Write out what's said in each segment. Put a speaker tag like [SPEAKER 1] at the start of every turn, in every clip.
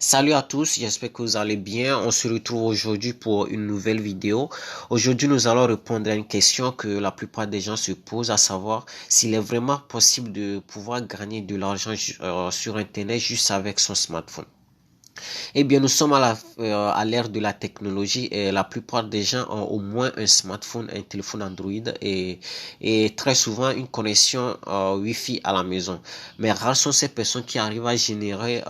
[SPEAKER 1] Salut à tous, j'espère que vous allez bien. On se retrouve aujourd'hui pour une nouvelle vidéo. Aujourd'hui, nous allons répondre à une question que la plupart des gens se posent, à savoir s'il est vraiment possible de pouvoir gagner de l'argent sur Internet juste avec son smartphone. Eh bien, nous sommes à l'ère de la technologie et la plupart des gens ont au moins un smartphone, un téléphone Android et très souvent une connexion Wi-Fi à la maison. Mais rares sont ces personnes qui arrivent à générer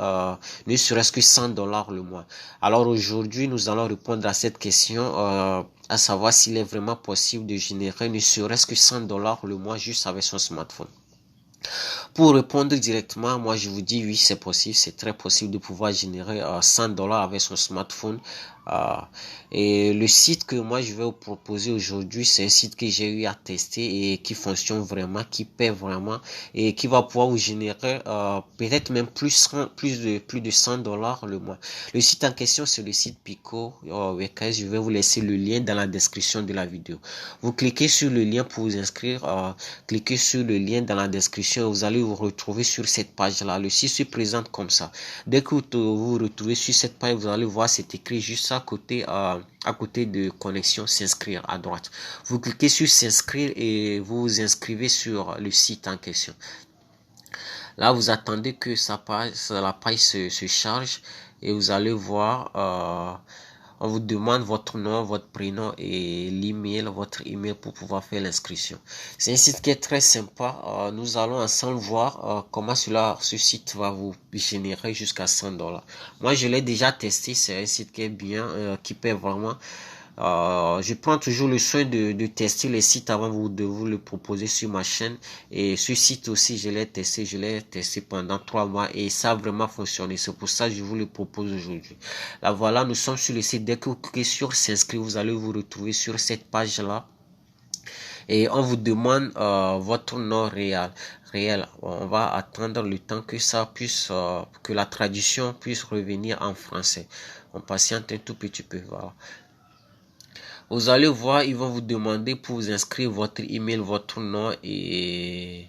[SPEAKER 1] ne serait-ce que 100 dollars le mois. Alors aujourd'hui, nous allons répondre à cette question, à savoir s'il est vraiment possible de générer ne serait-ce que 100 dollars le mois juste avec son smartphone. Pour répondre directement, moi je vous dis oui, c'est possible, c'est très possible de pouvoir générer 100 dollars avec son smartphone. Euh, et le site que moi je vais vous proposer aujourd'hui, c'est un site que j'ai eu à tester et qui fonctionne vraiment, qui paie vraiment et qui va pouvoir vous générer peut-être même plus de 100 dollars le mois. Le site en question, c'est le site Pico. Je vais vous laisser le lien dans la description de la vidéo. Vous cliquez sur le lien pour vous inscrire. Cliquez sur le lien dans la description. Vous allez vous retrouver sur cette page-là. Le site se présente comme ça. Dès que vous vous retrouvez sur cette page, vous allez voir, c'est écrit juste à côté de connexion, s'inscrire à droite. Vous cliquez sur s'inscrire et vous vous inscrivez sur le site en question. Là, vous attendez que la page se charge et vous allez voir, on vous demande votre nom, votre prénom et votre email pour pouvoir faire l'inscription. C'est un site qui est très sympa. Nous allons ensemble voir comment ce site va vous générer jusqu'à 100 dollars. Moi, je l'ai déjà testé. C'est un site qui est bien, qui paie vraiment. Je prends toujours le soin de tester les sites avant de vous le proposer sur ma chaîne. Et ce site aussi, je l'ai testé pendant 3 mois et ça a vraiment fonctionné. C'est pour ça que je vous le propose aujourd'hui. Là, voilà, nous sommes sur le site. Dès que vous cliquez sur s'inscrire, vous allez vous retrouver sur cette page-là. Et on vous demande votre nom réel. On va attendre le temps que que la traduction puisse revenir en français. On patiente un tout petit peu, voilà. Vous allez voir, ils vont vous demander pour vous inscrire votre email, votre nom et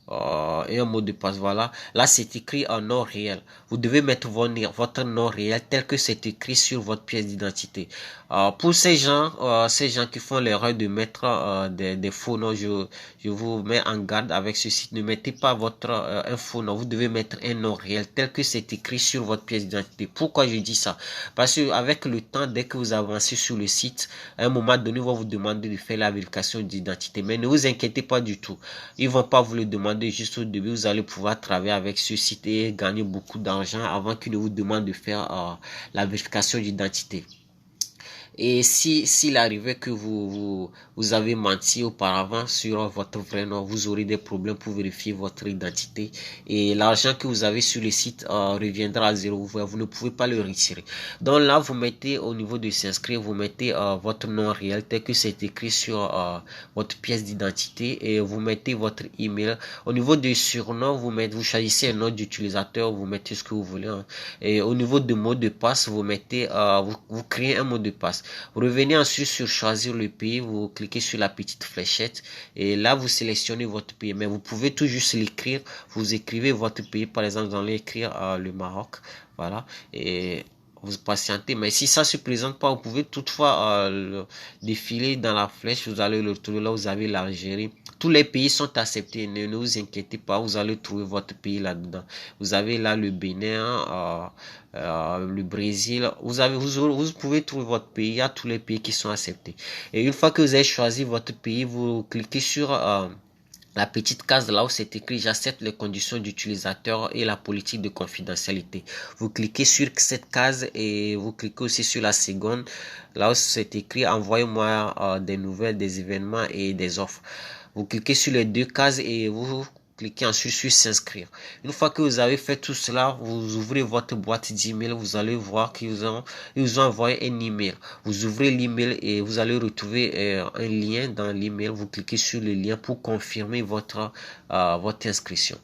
[SPEAKER 1] un mot de passe. Voilà. Là, c'est écrit en nom réel. Vous devez mettre votre nom réel tel que c'est écrit sur votre pièce d'identité. Pour ces gens qui font l'erreur de mettre des faux noms, je vous mets en garde avec ceci. Ne mettez pas un faux nom. Vous devez mettre un nom réel tel que c'est écrit sur votre pièce d'identité. Pourquoi je dis ça? Parce que avec le temps, dès que vous avancez sur le site, à un moment donné, ils vont vous demander de faire la vérification d'identité. Mais ne vous inquiétez pas du tout. Ils vont pas vous le demander juste au début. Vous allez pouvoir travailler avec ce site et gagner beaucoup d'argent avant qu'ils ne vous demandent de faire la vérification d'identité. Et s'il arrivait que vous avez menti auparavant sur votre vrai nom, vous aurez des problèmes pour vérifier votre identité. Et l'argent que vous avez sur le site reviendra à zéro. Vous ne pouvez pas le retirer. Donc là, vous mettez au niveau de s'inscrire, vous mettez votre nom réel tel que c'est écrit sur votre pièce d'identité et vous mettez votre email. Au niveau du surnom, vous choisissez un nom d'utilisateur, vous mettez ce que vous voulez. Hein. Et au niveau de mot de passe, vous créez un mot de passe. Vous revenez ensuite sur choisir le pays, vous cliquez sur la petite fléchette et là vous sélectionnez votre pays. Mais vous pouvez tout juste l'écrire, vous écrivez votre pays, par exemple vous allez écrire le Maroc, voilà, et vous patientez. Mais si ça se présente pas, vous pouvez toutefois défiler dans la flèche, vous allez le retrouver là, vous avez l'Algérie. Tous les pays sont acceptés, ne vous inquiétez pas, vous allez trouver votre pays là-dedans. Vous avez là le Bénin, le Brésil, vous pouvez trouver votre pays, il y a tous les pays qui sont acceptés. Et une fois que vous avez choisi votre pays, vous cliquez sur la petite case là où c'est écrit j'accepte les conditions d'utilisateur et la politique de confidentialité. Vous cliquez sur cette case et vous cliquez aussi sur la seconde là où c'est écrit envoyez-moi des nouvelles, des événements et des offres. Vous cliquez sur les deux cases et vous cliquez ensuite sur s'inscrire. Une fois que vous avez fait tout cela, vous ouvrez votre boîte d'email, vous allez voir qu'ils vous ont envoyé un email. Vous ouvrez l'email et vous allez retrouver un lien dans l'email. Vous cliquez sur le lien pour confirmer votre inscription.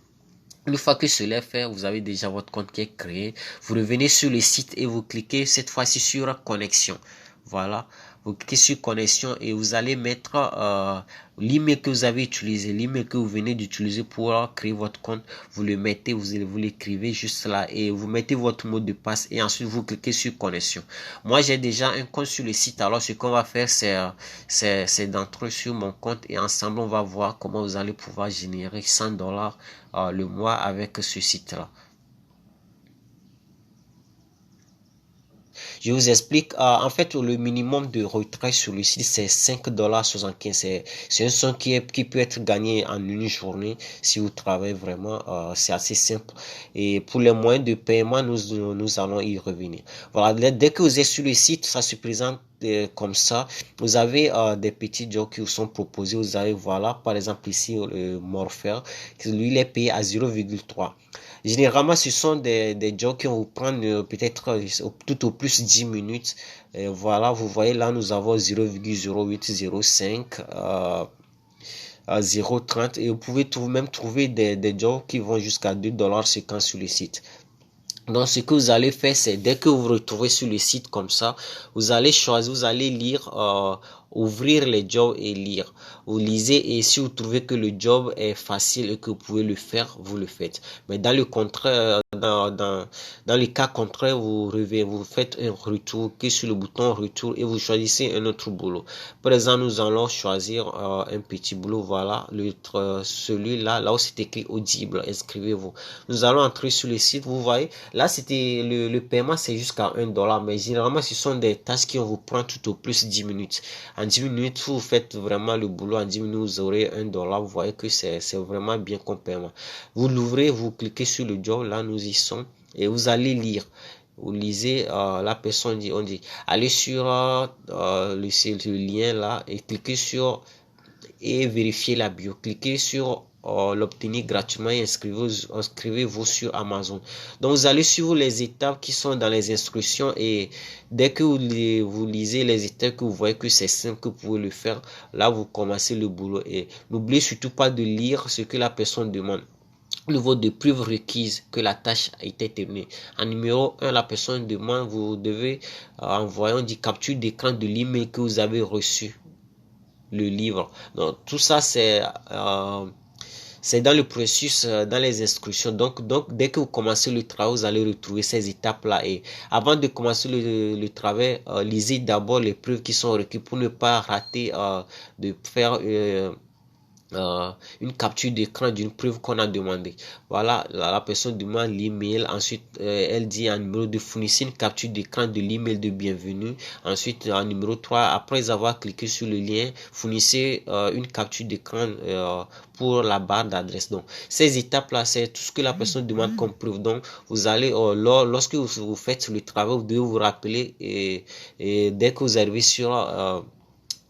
[SPEAKER 1] Une fois que cela est fait, vous avez déjà votre compte qui est créé. Vous revenez sur le site et vous cliquez cette fois-ci sur connexion. Voilà. vous cliquez sur connexion et vous allez mettre l'email que vous avez utilisé, l'email que vous venez d'utiliser pour créer votre compte. Vous le mettez, vous l'écrivez juste là et vous mettez votre mot de passe et ensuite vous cliquez sur connexion. Moi, j'ai déjà un compte sur le site. Alors, ce qu'on va faire, c'est d'entrer sur mon compte et ensemble, on va voir comment vous allez pouvoir générer $100 le mois avec ce site-là. Je vous explique. En fait, le minimum de retrait sur le site, c'est $5,75. C'est une somme qui peut être gagnée en une journée si vous travaillez vraiment. C'est assez simple. Et pour les moyens de paiement, nous allons y revenir. Voilà, dès que vous êtes sur le site, ça se présente comme ça. Vous avez des petits jobs qui vous sont proposés. Vous avez, voilà, par exemple ici, Morpher. Lui, il est payé à 0,3. Généralement, ce sont des jobs qui vont vous prendre peut-être tout au plus 10 minutes. Et voilà, vous voyez là, nous avons 0,0805 à 0,30 et vous pouvez même trouver des jobs qui vont jusqu'à $2,50 sur le site. Donc, ce que vous allez faire, c'est dès que vous vous retrouvez sur le site comme ça, vous allez choisir, vous allez lire, ouvrir les jobs et lire. Vous lisez et si vous trouvez que le job est facile et que vous pouvez le faire, vous le faites. Mais dans le contraire, dans le cas contraire, vous faites un retour, cliquez sur le bouton retour et vous choisissez un autre boulot. Par exemple, nous allons choisir un petit boulot, voilà, celui-là, là où c'est écrit audible, inscrivez-vous. Nous allons entrer sur le site, vous voyez. Là, c'était le paiement, c'est jusqu'à $1. Mais généralement, ce sont des tâches qui vont vous prendre tout au plus 10 minutes. En 10 minutes, vous faites vraiment le boulot. En 10 minutes, vous aurez $1. Vous voyez que c'est vraiment bien comme paiement. Vous l'ouvrez, vous cliquez sur le job. Là, nous y sommes. Et vous allez lire. Vous lisez, la personne dit, on dit, allez sur le lien là et cliquez sur et vérifiez la bio. Cliquez sur l'obtenir gratuitement et inscrivez-vous sur Amazon. Donc vous allez suivre les étapes qui sont dans les instructions et dès que vous lisez les étapes, que vous voyez que c'est simple, que vous pouvez le faire, là vous commencez le boulot et n'oubliez surtout pas de lire ce que la personne demande. Au niveau de preuves requises que la tâche a été terminée. En numéro 1, la personne demande, vous devez envoyer une capture d'écran de l'email que vous avez reçu. Le livre. Donc tout ça c'est dans le processus, dans les instructions. Donc dès que vous commencez le travail, vous allez retrouver ces étapes-là. Et avant de commencer le travail, lisez d'abord les preuves qui sont requises pour ne pas rater de faire une capture d'écran d'une preuve qu'on a demandé. Voilà, la personne demande l'email. Ensuite, elle dit en numéro 2, fournissez une capture d'écran de l'email de bienvenue. Ensuite, en numéro 3, après avoir cliqué sur le lien, fournissez une capture d'écran pour la barre d'adresse. Donc, ces étapes-là, c'est tout ce que la personne demande comme preuve. Donc, vous allez, lorsque vous faites le travail, vous devez vous rappeler et dès que vous arrivez sur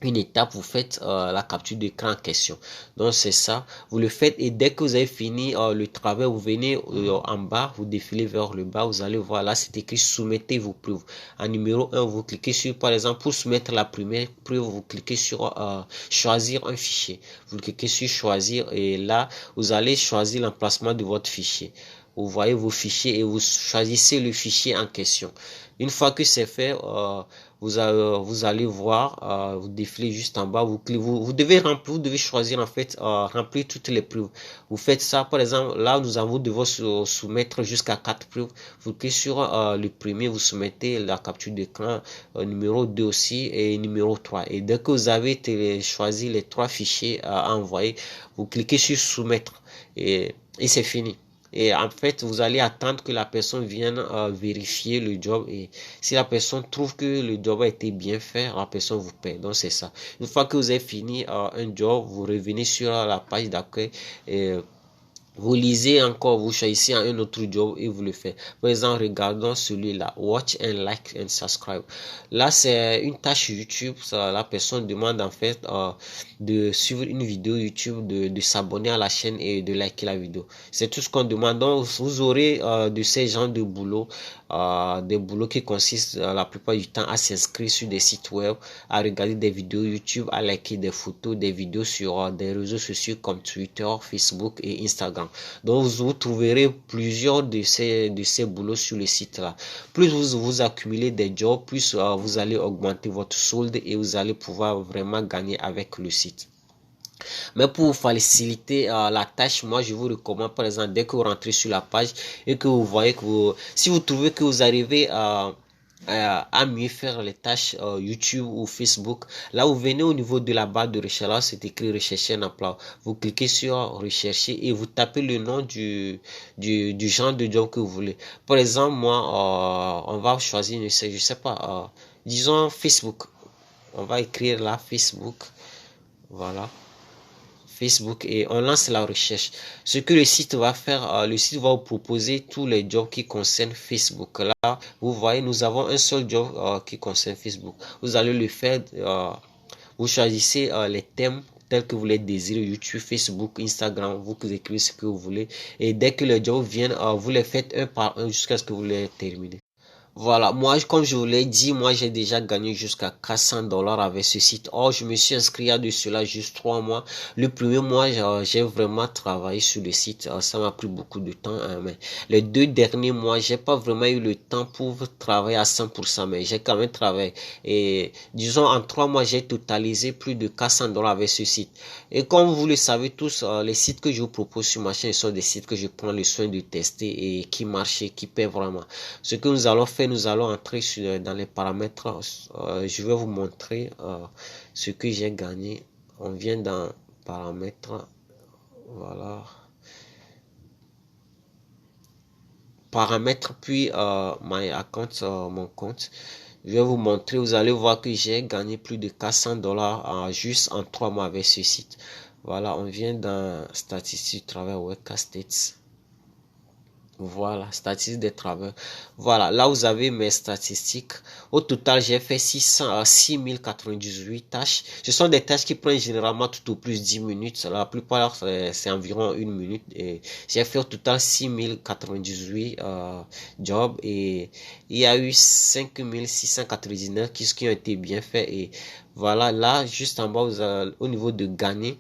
[SPEAKER 1] une étape, vous faites la capture d'écran en question. Donc c'est ça, vous le faites et dès que vous avez fini le travail, vous venez en bas, vous défilez vers le bas, vous allez voir là, c'est écrit soumettez vos preuves. En numéro 1, vous cliquez sur, par exemple, pour soumettre la première preuve, vous cliquez sur choisir un fichier. Vous cliquez sur choisir et là, vous allez choisir l'emplacement de votre fichier. Vous voyez vos fichiers et vous choisissez le fichier en question. Une fois que c'est fait, vous allez voir, vous défilez juste en bas, vous devez remplir, vous devez choisir en fait, remplir toutes les preuves. Vous faites ça, par exemple, là nous devons soumettre jusqu'à 4 preuves. Vous cliquez sur le premier, vous soumettez la capture d'écran, numéro 2 aussi et numéro 3. Et dès que vous avez choisi les 3 fichiers à envoyer, vous cliquez sur soumettre et c'est fini. Et en fait, vous allez attendre que la personne vienne vérifier le job. Et si la personne trouve que le job a été bien fait, la personne vous paie. Donc, c'est ça. Une fois que vous avez fini un job, vous revenez sur la page d'accueil et vous lisez encore, vous choisissez un autre job et vous le faites. Par exemple, regardons celui-là. Watch and like and subscribe. Là, c'est une tâche YouTube. La personne demande en fait de suivre une vidéo YouTube, de s'abonner à la chaîne et de liker la vidéo. C'est tout ce qu'on demande. Donc, vous aurez de ces genres de boulot, des boulots qui consistent la plupart du temps à s'inscrire sur des sites web, à regarder des vidéos YouTube, à liker des photos, des vidéos sur des réseaux sociaux comme Twitter, Facebook et Instagram. Instagram. Donc vous trouverez plusieurs de ces boulots sur le site là. Plus vous accumulez des jobs, plus vous allez augmenter votre solde et vous allez pouvoir vraiment gagner avec le site. Mais pour faciliter la tâche, moi je vous recommande par exemple dès que vous rentrez sur la page et que vous voyez que si vous trouvez que vous arrivez à mieux faire les tâches YouTube ou Facebook, là vous venez au niveau de la barre de recherche, là c'est écrit rechercher un emploi. Vous cliquez sur rechercher et vous tapez le nom du genre de job que vous voulez. Par exemple, moi, on va choisir, je sais pas, disons Facebook. On va écrire là Facebook. Voilà. Facebook et on lance la recherche. Ce que le site va faire, le site va vous proposer tous les jobs qui concernent Facebook. Là, vous voyez, nous avons un seul job qui concerne Facebook. Vous allez le faire, vous choisissez les thèmes tels que vous les désirez, YouTube, Facebook, Instagram, vous écrivez ce que vous voulez. Et dès que les jobs viennent, vous les faites un par un jusqu'à ce que vous les terminez. Voilà, moi, comme je vous l'ai dit, moi, j'ai déjà gagné jusqu'à 400 $ avec ce site. Or, je me suis inscrit il y a de cela juste 3 mois. Le premier mois, j'ai vraiment travaillé sur le site. Ça m'a pris beaucoup de temps, hein, mais les 2 derniers mois, j'ai pas vraiment eu le temps pour travailler à 100%, mais j'ai quand même travaillé. Et disons, en 3 mois, j'ai totalisé plus de 400 $ avec ce site. Et comme vous le savez tous, les sites que je vous propose sur ma chaîne sont des sites que je prends le soin de tester et qui marchent et qui paient vraiment. Ce que nous allons faire, nous allons entrer dans les paramètres. Je vais vous montrer ce que j'ai gagné. On vient dans paramètres. Voilà. Paramètres, puis my account, mon compte. Je vais vous montrer. Vous allez voir que j'ai gagné plus de 400 $ juste en 3 mois avec ce site. Voilà, on vient dans statistiques travail Webcast States. Voilà, statistiques des travailleurs. Voilà, là vous avez mes statistiques. Au total, j'ai fait 6098 tâches. Ce sont des tâches qui prennent généralement tout au plus 10 minutes. La plupart, c'est environ 1 minute. Et j'ai fait au total 6098 jobs. Et il y a eu 5699 qui ont été bien faits. Et voilà, là, juste en bas, au niveau de gagner.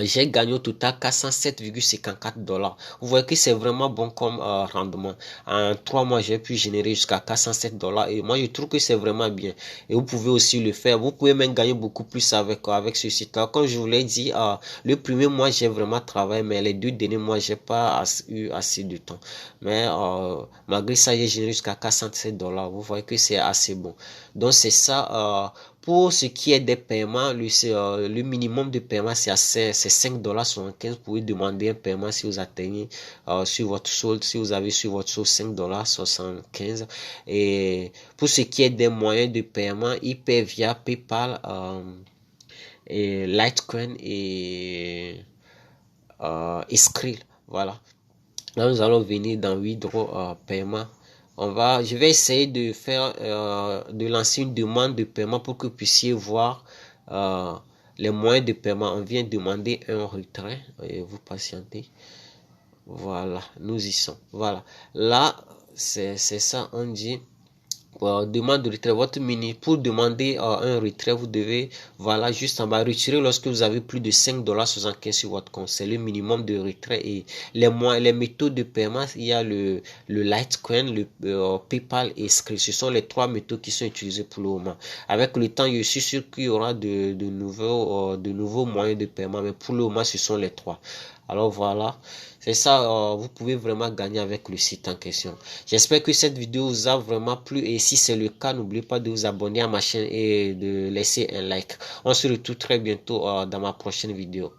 [SPEAKER 1] J'ai gagné au total 407,54 $. Vous voyez que c'est vraiment bon comme rendement. En 3 mois, j'ai pu générer jusqu'à 407 $ et moi, je trouve que c'est vraiment bien. Et vous pouvez aussi le faire. Vous pouvez même gagner beaucoup plus avec ce site-là. Comme je vous l'ai dit, le premier mois, j'ai vraiment travaillé, mais les 2 derniers mois, j'ai pas eu assez de temps. Mais malgré ça, j'ai généré jusqu'à 407 $. Vous voyez que c'est assez bon. Donc, c'est ça. Pour ce qui est des paiements, le minimum de paiement, c'est 5,75 $. Vous pouvez demander un paiement si vous atteignez sur votre solde, si vous avez sur votre solde 5,75 $. Et pour ce qui est des moyens de paiement, ils paient via PayPal, et Litecoin et Skrill. Voilà. Là, nous allons venir dans Withdraw paiement. Je vais essayer de lancer une demande de paiement pour que vous puissiez voir les moyens de paiement. On vient demander un retrait et vous patientez. Voilà, nous y sommes. Voilà, là, c'est ça, on dit. Demande de retrait, pour demander un retrait, vous devez, voilà, juste en bas, retirer lorsque vous avez plus de 5,75 $ sur votre compte. C'est le minimum de retrait. Et les méthodes de paiement, il y a le Litecoin, le PayPal et Skrill. Ce sont les 3 méthodes qui sont utilisées pour le moment. Avec le temps, je suis sûr qu'il y aura de nouveaux moyens de paiement, mais pour le moment, ce sont les 3. Alors voilà, c'est ça, vous pouvez vraiment gagner avec le site en question. J'espère que cette vidéo vous a vraiment plu et si c'est le cas, n'oubliez pas de vous abonner à ma chaîne et de laisser un like. On se retrouve très bientôt dans ma prochaine vidéo.